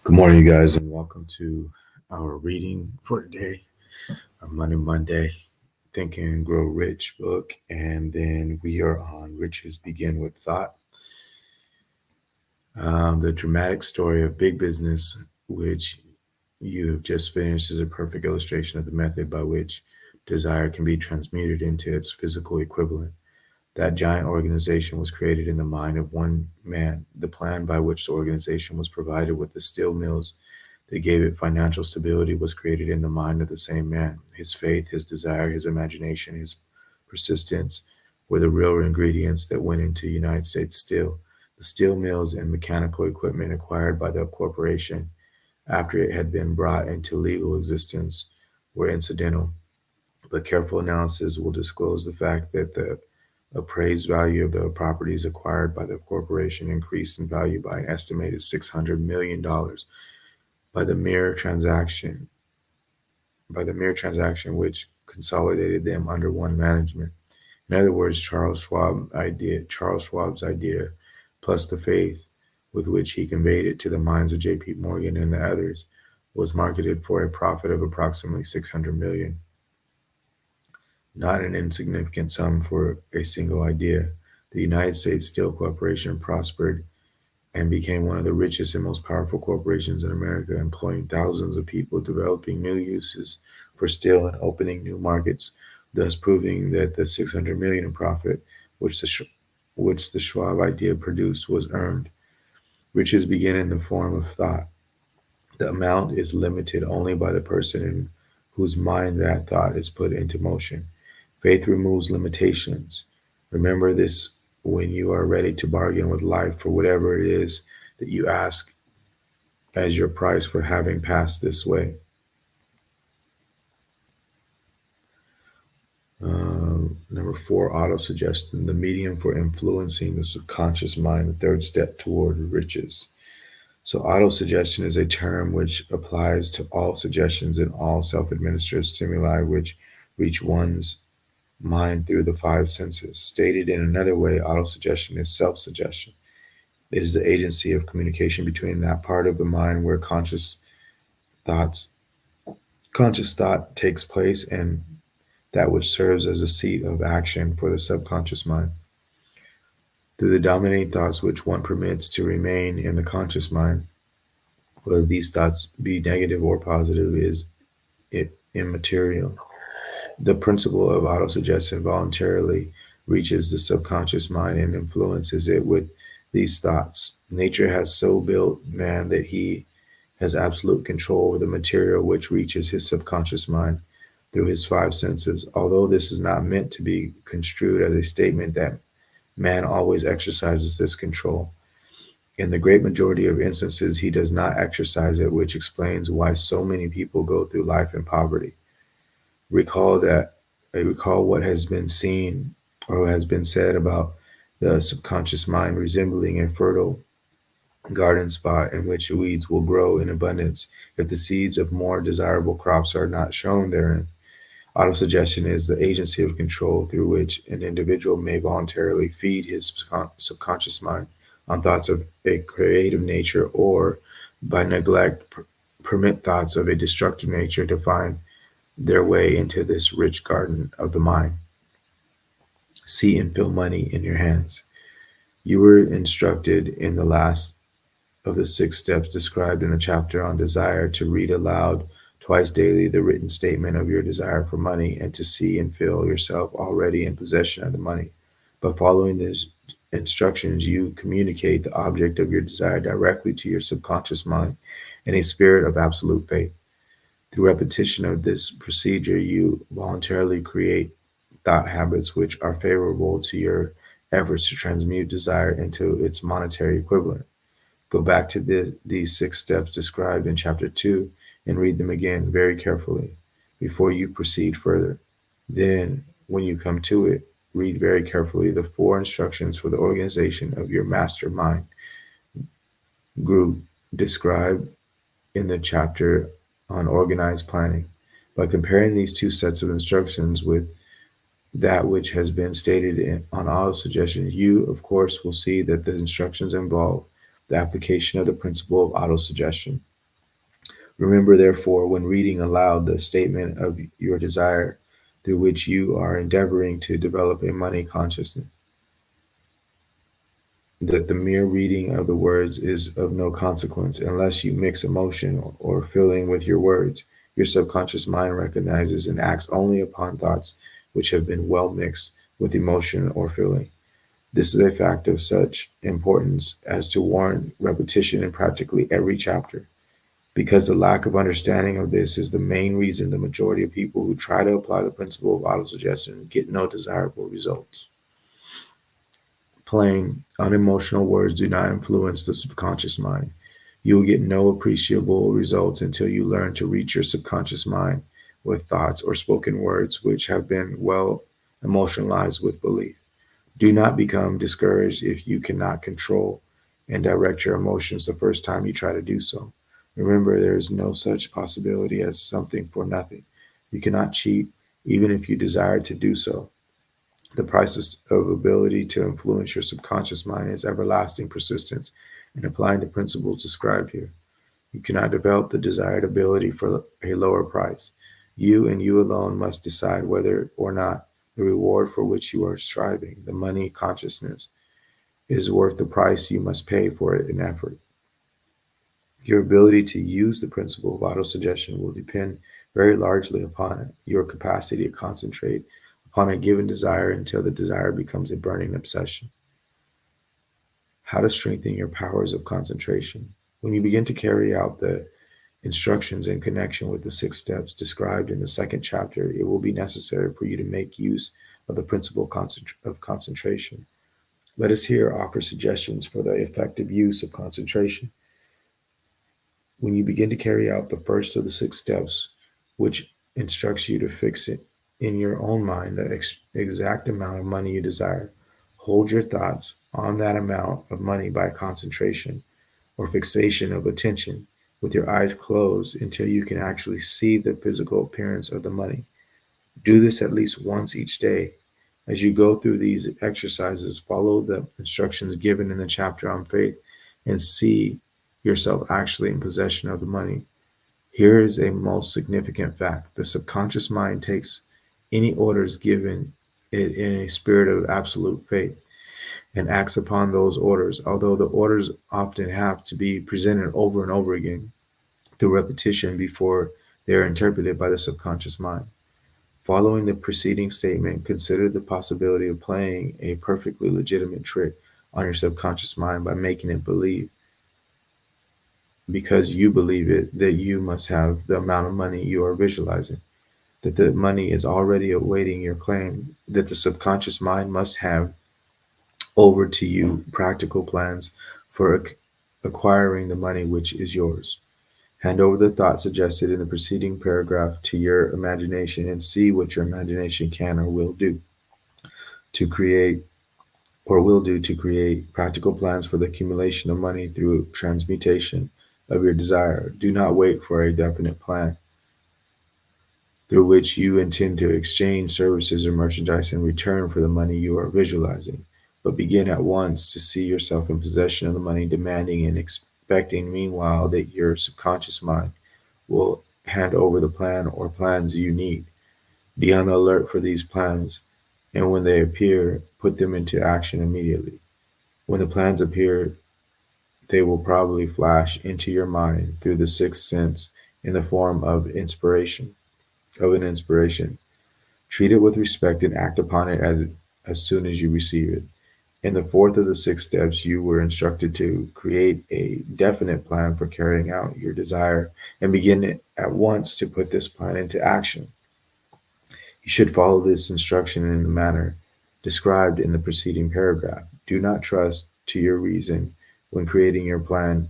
Good morning, you guys, and welcome to our reading for today, our Monday, Think and Grow Rich book. And then we are on Riches Begin with Thought. The dramatic story of big business, which you have just finished, is a perfect illustration of the method by which desire can be transmuted into its physical equivalent. That giant organization was created in the mind of one man. The plan by which the organization was provided with the steel mills that gave it financial stability was created in the mind of the same man. His faith, his desire, his imagination, his persistence were the real ingredients that went into United States Steel. The steel mills and mechanical equipment acquired by the corporation after it had been brought into legal existence were incidental, but careful analysis will disclose the fact that the appraised value of the properties acquired by the corporation increased in value by an estimated $600 million by the mere transaction, which consolidated them under one management. In other words, Charles Schwab's idea, plus the faith with which he conveyed it to the minds of J.P. Morgan and the others, was marketed for a profit of approximately 600 million, not an insignificant sum for a single idea. The United States Steel Corporation prospered and became one of the richest and most powerful corporations in America, employing thousands of people, developing new uses for steel and opening new markets, thus proving that the 600 million in profit which the Schwab idea produced was earned. Riches begin in the form of thought. The amount is limited only by the person in whose mind that thought is put into motion. Faith removes limitations. Remember this when you are ready to bargain with life for whatever it is that you ask as your price for having passed this way. Number 4, autosuggestion, the medium for influencing the subconscious mind, the third step toward riches. So, autosuggestion is a term which applies to all suggestions and all self administered stimuli which reach one's mind through the five senses. Stated in another way, autosuggestion is self suggestion. It is the agency of communication between that part of the mind where thoughts, conscious thought takes place and that which serves as a seat of action for the subconscious mind. Through the dominating thoughts which one permits to remain in the conscious mind, whether these thoughts be negative or positive is immaterial. The principle of autosuggestion voluntarily reaches the subconscious mind and influences it with these thoughts. Nature has so built man that he has absolute control over the material which reaches his subconscious mind through his five senses. Although this is not meant to be construed as a statement that man always exercises this control, in the great majority of instances he does not exercise it, which explains why so many people go through life in poverty. Recall what has been seen or has been said about the subconscious mind resembling a fertile garden spot in which weeds will grow in abundance if the seeds of more desirable crops are not shown therein. Autosuggestion is the agency of control through which an individual may voluntarily feed his subconscious mind on thoughts of a creative nature, or by neglect permit thoughts of a destructive nature to find their way into this rich garden of the mind. See and feel money in your hands. You were instructed in the last of the 6 steps described in the chapter on desire to read aloud twice daily the written statement of your desire for money and to see and feel yourself already in possession of the money. By following these instructions, you communicate the object of your desire directly to your subconscious mind in a spirit of absolute faith. Through repetition of this procedure, you voluntarily create thought habits which are favorable to your efforts to transmute desire into its monetary equivalent. Go back to these 6 steps described in Chapter 2 and read them again very carefully before you proceed further. Then, when you come to it, read very carefully the 4 instructions for the organization of your mastermind group described in the chapter on organized planning. By comparing these 2 sets of instructions with that which has been stated on autosuggestion, you, of course, will see that the instructions involve the application of the principle of autosuggestion. Remember, therefore, when reading aloud the statement of your desire through which you are endeavoring to develop a money consciousness, that the mere reading of the words is of no consequence unless you mix emotion or feeling with your words. Your subconscious mind recognizes and acts only upon thoughts which have been well mixed with emotion or feeling. This is a fact of such importance as to warrant repetition in practically every chapter, because the lack of understanding of this is the main reason the majority of people who try to apply the principle of autosuggestion get no desirable results. Plain, unemotional words do not influence the subconscious mind. You will get no appreciable results until you learn to reach your subconscious mind with thoughts or spoken words which have been well emotionalized with belief. Do not become discouraged if you cannot control and direct your emotions the first time you try to do so. Remember, there is no such possibility as something for nothing. You cannot cheat, even if you desire to do so. The price of ability to influence your subconscious mind is everlasting persistence in applying the principles described here. You cannot develop the desired ability for a lower price. You and you alone must decide whether or not the reward for which you are striving, the money consciousness, is worth the price you must pay for it in effort. Your ability to use the principle of autosuggestion will depend very largely upon your capacity to concentrate upon a given desire until the desire becomes a burning obsession. How to strengthen your powers of concentration. When you begin to carry out the instructions in connection with the 6 steps described in the second chapter, it will be necessary for you to make use of the principle of concentration. Let us here offer suggestions for the effective use of concentration. When you begin to carry out the first of the 6 steps, which instructs you to fix it in your own mind the exact amount of money you desire, hold your thoughts on that amount of money by concentration or fixation of attention with your eyes closed until you can actually see the physical appearance of the money. Do this at least once each day. As you go through these exercises, follow the instructions given in the chapter on faith and see yourself actually in possession of the money. Here is a most significant fact. The subconscious mind takes any orders given it in a spirit of absolute faith and acts upon those orders, although the orders often have to be presented over and over again through repetition before they are interpreted by the subconscious mind. Following the preceding statement, consider the possibility of playing a perfectly legitimate trick on your subconscious mind by making it believe, because you believe it, that you must have the amount of money you are visualizing, that the money is already awaiting your claim, that the subconscious mind must have over to you practical plans for acquiring the money which is yours. Hand over the thought suggested in the preceding paragraph to your imagination and see what your imagination can or will do to create practical plans for the accumulation of money through transmutation of your desire. Do not wait for a definite plan through which you intend to exchange services or merchandise in return for the money you are visualizing, but begin at once to see yourself in possession of the money, demanding and expecting meanwhile that your subconscious mind will hand over the plan or plans you need. Be on the alert for these plans, and when they appear, put them into action immediately. When the plans appear, they will probably flash into your mind through the sixth sense in the form of an inspiration. Treat it with respect and act upon it as soon as you receive it. In the fourth of the 6 steps, you were instructed to create a definite plan for carrying out your desire and begin it at once to put this plan into action. You should follow this instruction in the manner described in the preceding paragraph. Do not trust to your reason when creating your plan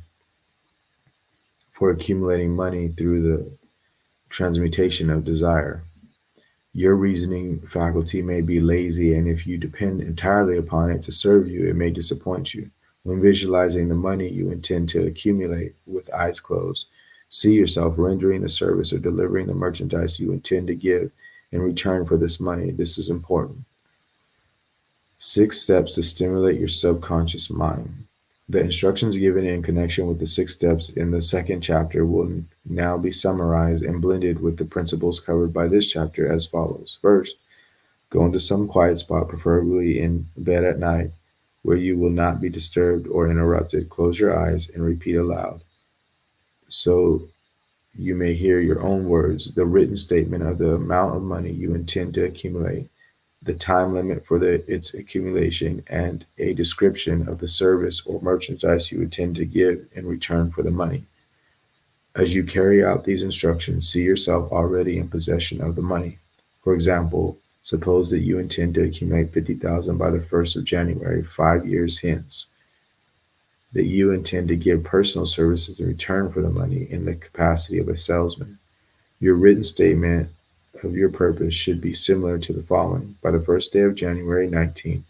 for accumulating money through the transmutation of desire. Your reasoning faculty may be lazy, and if you depend entirely upon it to serve you, it may disappoint you. When visualizing the money you intend to accumulate with eyes closed, see yourself rendering the service or delivering the merchandise you intend to give in return for this money. This is important. 6 steps to stimulate your subconscious mind. The instructions given in connection with the 6 steps in the second chapter will now be summarized and blended with the principles covered by this chapter as follows. First, go into some quiet spot, preferably in bed at night, where you will not be disturbed or interrupted. Close your eyes and repeat aloud, so you may hear your own words, the written statement of the amount of money you intend to accumulate, the time limit for its accumulation, and a description of the service or merchandise you intend to give in return for the money. As you carry out these instructions, see yourself already in possession of the money. For example, suppose that you intend to accumulate 50,000 by the 1st of January, 5 years hence, that you intend to give personal services in return for the money in the capacity of a salesman. Your written statement of your purpose should be similar to the following. By the first day of January 19th,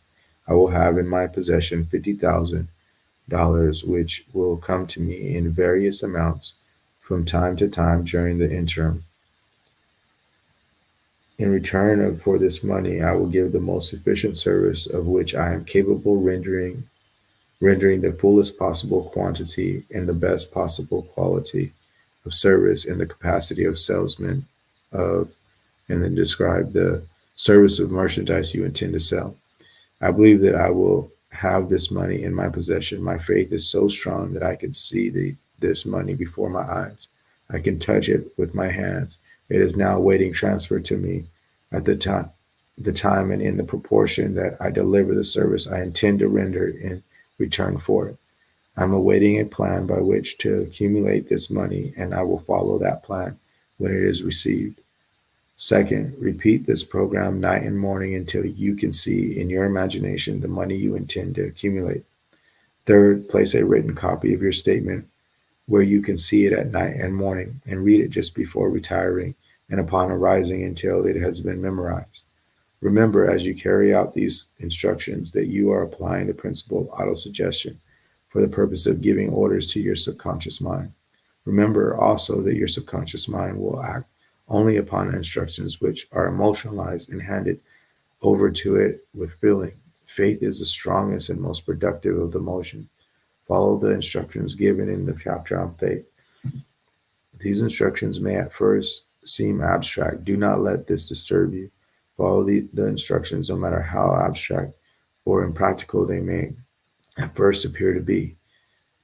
I will have in my possession $50,000, which will come to me in various amounts from time to time during the interim. In return for this money, I will give the most efficient service of which I am capable, rendering the fullest possible quantity and the best possible quality of service in the capacity of salesman of, and then describe the service of merchandise you intend to sell. I believe that I will have this money in my possession. My faith is so strong that I can see this money before my eyes. I can touch it with my hands. It is now awaiting transfer to me at the time and in the proportion that I deliver the service I intend to render in return for it. I'm awaiting a plan by which to accumulate this money, and I will follow that plan when it is received. Second, repeat this program night and morning until you can see in your imagination the money you intend to accumulate. Third, place a written copy of your statement where you can see it at night and morning and read it just before retiring and upon arising until it has been memorized. Remember, as you carry out these instructions, that you are applying the principle of autosuggestion for the purpose of giving orders to your subconscious mind. Remember also that your subconscious mind will act only upon instructions which are emotionalized and handed over to it with feeling. Faith is the strongest and most productive of the motion. Follow the instructions given in the chapter on faith. These instructions may at first seem abstract. Do not let this disturb you. Follow the instructions no matter how abstract or impractical they may at first appear to be.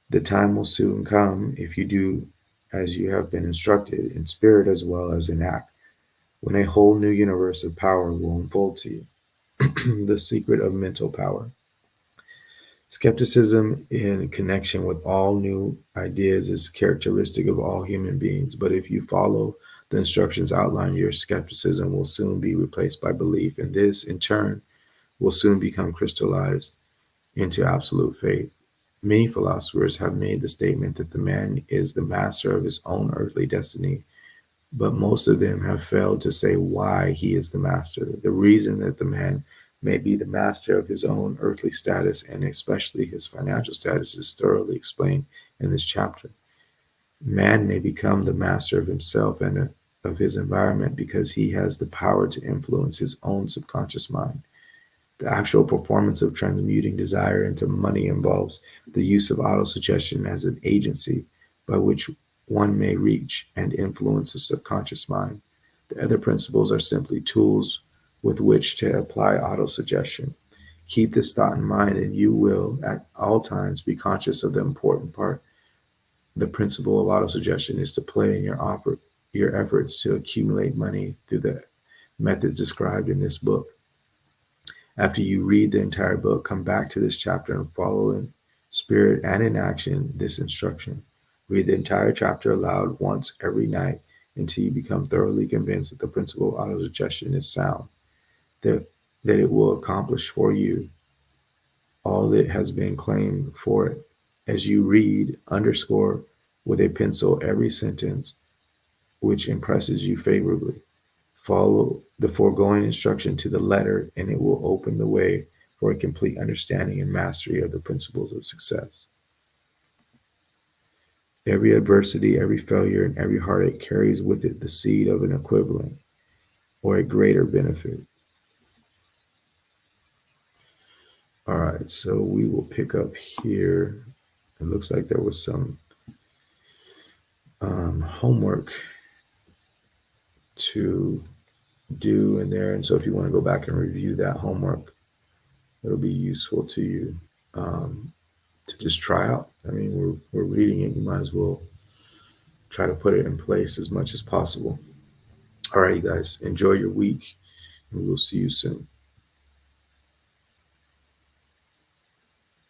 The time will soon come, if you do as you have been instructed, in spirit as well as in act, when a whole new universe of power will unfold to you. The secret of mental power. Skepticism in connection with all new ideas is characteristic of all human beings, but if you follow the instructions outlined, your skepticism will soon be replaced by belief, and this, in turn, will soon become crystallized into absolute faith. Many philosophers have made the statement that the man is the master of his own earthly destiny, but most of them have failed to say why he is the master. The reason that the man may be the master of his own earthly status and especially his financial status is thoroughly explained in this chapter. Man may become the master of himself and of his environment because he has the power to influence his own subconscious mind. The actual performance of transmuting desire into money involves the use of autosuggestion as an agency by which one may reach and influence the subconscious mind. The other principles are simply tools with which to apply autosuggestion. Keep this thought in mind, and you will at all times be conscious of the important part. The principle of autosuggestion is to play in your efforts to accumulate money through the methods described in this book. After you read the entire book, come back to this chapter and follow in spirit and in action this instruction. Read the entire chapter aloud once every night until you become thoroughly convinced that the principle of autosuggestion is sound, that, that it will accomplish for you all that has been claimed for it. As you read, underscore with a pencil every sentence which impresses you favorably. Follow the foregoing instruction to the letter, and it will open the way for a complete understanding and mastery of the principles of success. Every adversity, every failure, and every heartache carries with it the seed of an equivalent or a greater benefit. All right, so we will pick up here. It looks like there was some homework to do in there. And so if you want to go back and review that homework, it'll be useful to you to just try out. I mean, we're reading it. You might as well try to put it in place as much as possible. All right, you guys, enjoy your week, and we will see you soon.